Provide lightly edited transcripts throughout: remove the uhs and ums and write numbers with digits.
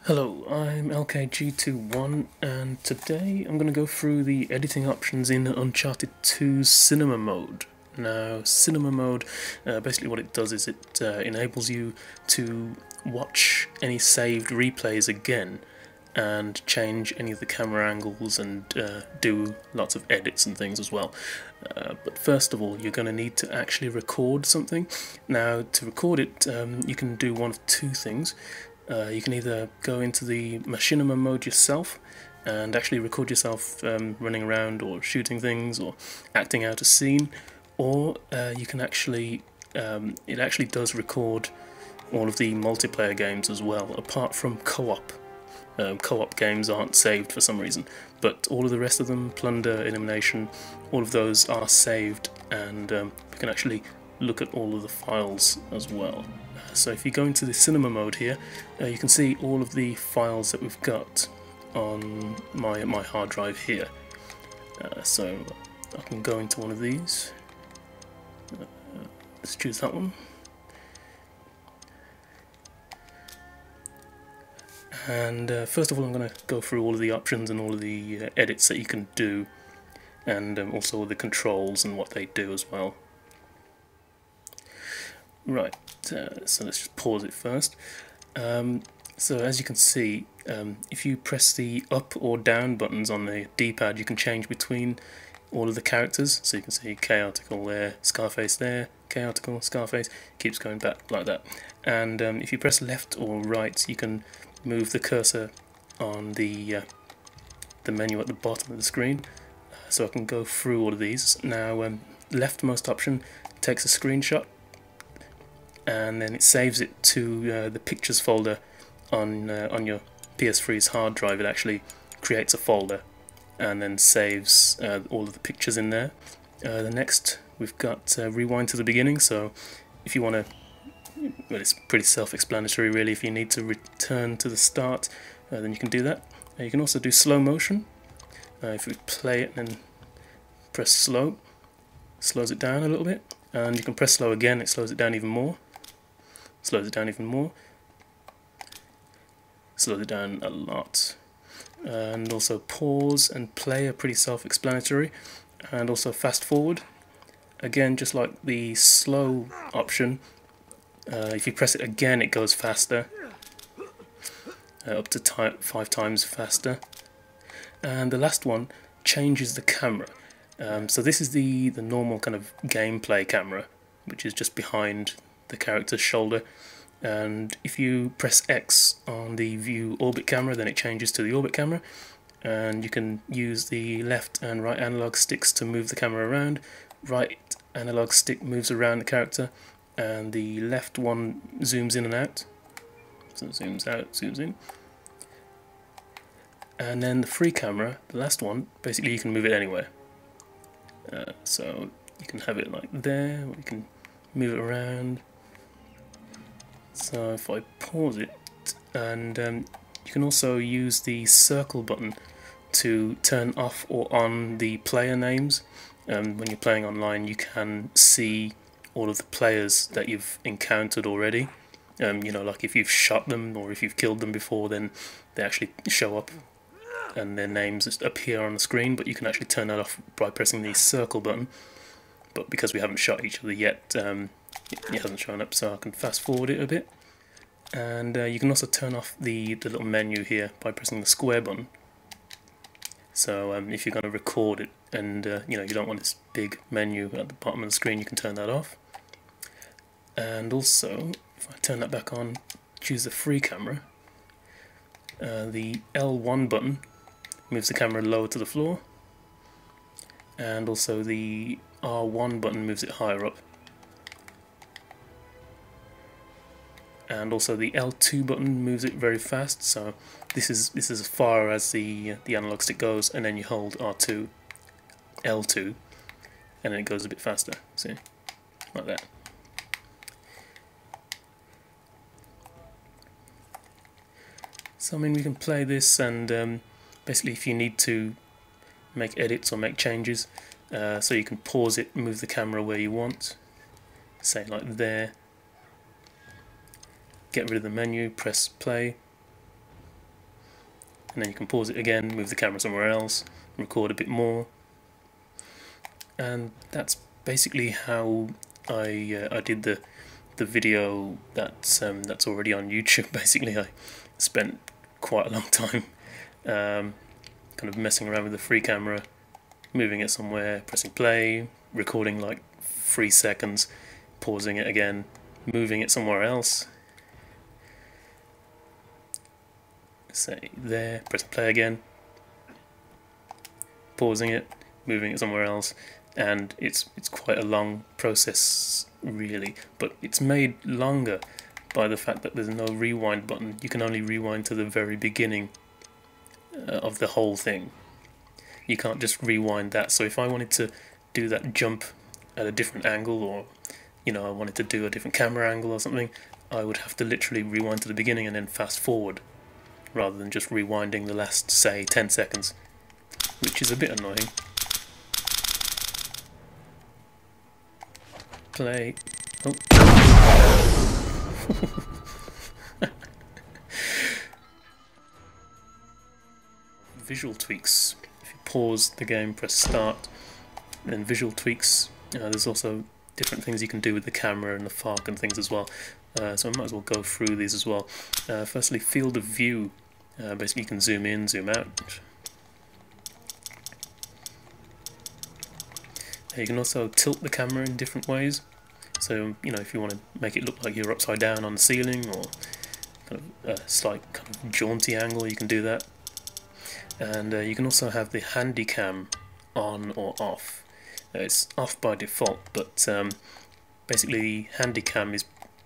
Hello, I'm LKG21 and today I'm going to go through the editing options in Uncharted 2's Cinema Mode. Now, Cinema Mode, basically what it does is it enables you to watch any saved replays again and change any of the camera angles and do lots of edits and things as well. But first of all, you're going to need to actually record something. Now, to record it, you can do one of two things. You can either go into the machinima mode yourself and actually record yourself running around or shooting things or acting out a scene, or you can actually, it actually does record all of the multiplayer games as well, apart from co-op. Co-op games aren't saved for some reason, but all of the rest of them, Plunder, Elimination, all of those are saved, and we can actually look at all of the files as well. So if you go into the cinema mode here, you can see all of the files that we've got on my hard drive here. So I can go into one of these. Let's choose that one. And first of all, I'm going to go through all of the options and all of the edits that you can do, and also the controls and what they do as well. Right, so let's just pause it first. So as you can see, if you press the up or down buttons on the D-pad, you can change between all of the characters. So you can see Chaotical there, Scarface there, Chaotical, Scarface, keeps going back like that. And if you press left or right, you can move the cursor on the menu at the bottom of the screen. So I can go through all of these. Now, leftmost option takes a screenshot, and then it saves it to the pictures folder on your PS3's hard drive. It actually creates a folder and then saves all of the pictures in there. The next we've got rewind to the beginning, so if you want to, well, it's pretty self-explanatory really. If you need to return to the start, then you can do that. You can also do slow motion. If we play it and then press slow, slows it down a little bit, and you can press slow again, it slows it down even more. Slows it down even more. Slows it down a lot. And also pause and play are pretty self-explanatory. And also fast forward. Again, just like the slow option, if you press it again, it goes faster. Up to 5 times faster. And the last one changes the camera. So this is the normal kind of gameplay camera, which is just behind the character's shoulder, and if you press X on the view orbit camera, then it changes to the orbit camera, and you can use the left and right analog sticks to move the camera around. Right analog stick moves around the character, and the left one zooms in and out. So it zooms out, zooms in. And then the free camera, the last one, basically you can move it anywhere. So you can have it like there, or you can move it around. So if I pause it, and you can also use the circle button to turn off or on the player names. When you're playing online, you can see all of the players that you've encountered already. You know, like if you've shot them or if you've killed them before, then they actually show up and their names appear on the screen, but you can actually turn that off by pressing the circle button. But because we haven't shot each other yet, it hasn't shown up, so I can fast forward it a bit. And you can also turn off the little menu here by pressing the square button. So if you're going to record it and you know, you don't want this big menu at the bottom of the screen, you can turn that off. And also, if I turn that back on, choose the free camera, the L1 button moves the camera lower to the floor, and also the R1 button moves it higher up. And also the L2 button moves it very fast, so this is as far as the analog stick goes, and then you hold R2, L2, and then it goes a bit faster, see, like that. So I mean, we can play this, and basically if you need to make edits or make changes, so you can pause it, move the camera where you want, say like there. Get rid of the menu, press play, and then you can pause it again, move the camera somewhere else, record a bit more, and that's basically how I did the video that's already on YouTube. Basically, I spent quite a long time kind of messing around with the free camera, moving it somewhere, pressing play, recording like 3 seconds, pausing it again, moving it somewhere else, say there, pressing play again, pausing it, moving it somewhere else, and it's quite a long process really, but it's made longer by the fact that there's no rewind button. You can only rewind to the very beginning of the whole thing. You can't just rewind that. So if I wanted to do that jump at a different angle, or I wanted to do a different camera angle or something, I would have to literally rewind to the beginning and then fast forward, rather than just rewinding the last, say, 10 seconds, which is a bit annoying. Play. Oh. Visual tweaks. If you pause the game, press start, then visual tweaks. There's also different things you can do with the camera and the FARC and things as well. So I might as well go through these as well. Firstly, field of view. Basically, you can zoom in, zoom out. You can also tilt the camera in different ways. So, if you want to make it look like you're upside down on the ceiling, or kind of a slight kind of jaunty angle, you can do that. And you can also have the handy cam on or off. It's off by default, but basically handy cam is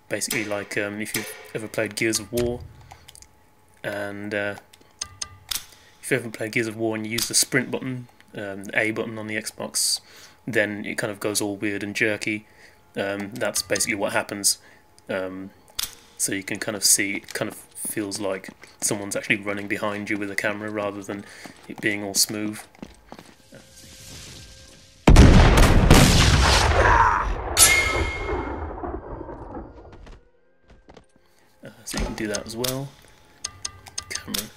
basically like if you've ever played Gears of War, and if you ever played Gears of War and you use the sprint button, the A button on the Xbox, then it kind of goes all weird and jerky. That's basically what happens. So you can kind of see, it kind of feels like someone's actually running behind you with a camera rather than it being all smooth. So you can do that as well. Camera,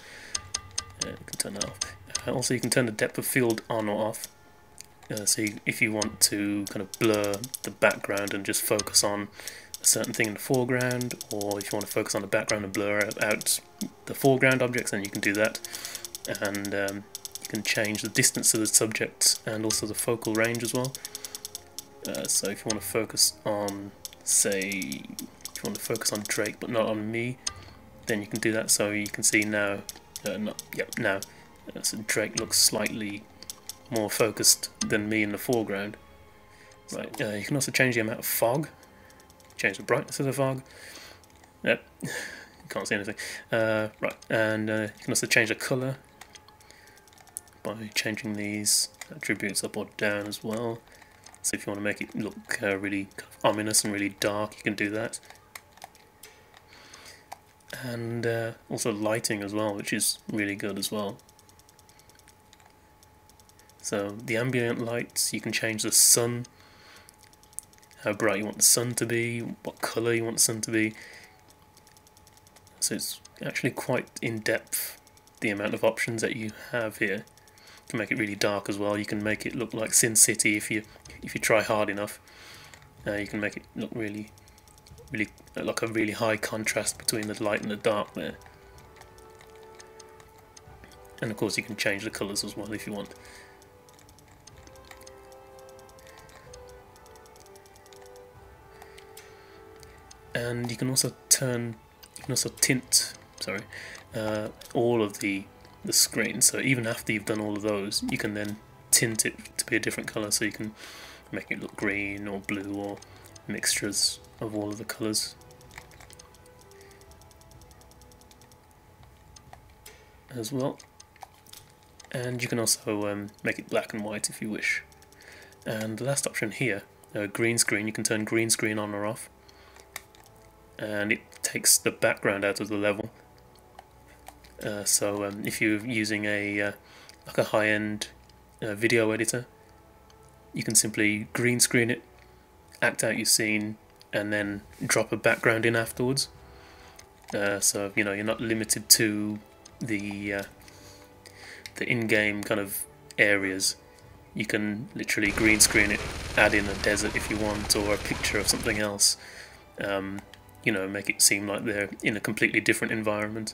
you can turn that off. Also, you can turn the depth of field on or off. So if you want to kind of blur the background and just focus on a certain thing in the foreground, or if you want to focus on the background and blur out the foreground objects, then you can do that. And you can change the distance to the subject and also the focal range as well. So if you want to focus on, say, if you want to focus on Drake but not on me, then you can do that. So you can see now, now, so Drake looks slightly more focused than me in the foreground. Right, you can also change the amount of fog, change the brightness of the fog. Yep, can't see anything. Right, and you can also change the colour by changing these attributes up or down as well. So if you want to make it look really kind of ominous and really dark, you can do that. And also lighting as well, which is really good as well. So the ambient lights, you can change the sun, how bright you want the sun to be, what colour you want the sun to be. So it's actually quite in-depth, the amount of options that you have here. You can make it really dark as well. You can make it look like Sin City if you try hard enough. You can make it look really like a really high contrast between the light and the dark there. And of course you can change the colours as well if you want. And you can also tint, all of the screen. So even after you've done all of those, you can then tint it to be a different colour. So you can make it look green or blue or mixtures of all of the colours. As well. And you can also make it black and white if you wish. And the last option here, green screen, you can turn green screen on or off. And it takes the background out of the level. So if you're using like a high-end video editor, you can simply green screen it, act out your scene, and then drop a background in afterwards. So you're not limited to the the in-game kind of areas. You can literally green screen it, add in a desert if you want, or a picture of something else. You know, make it seem like they're in a completely different environment.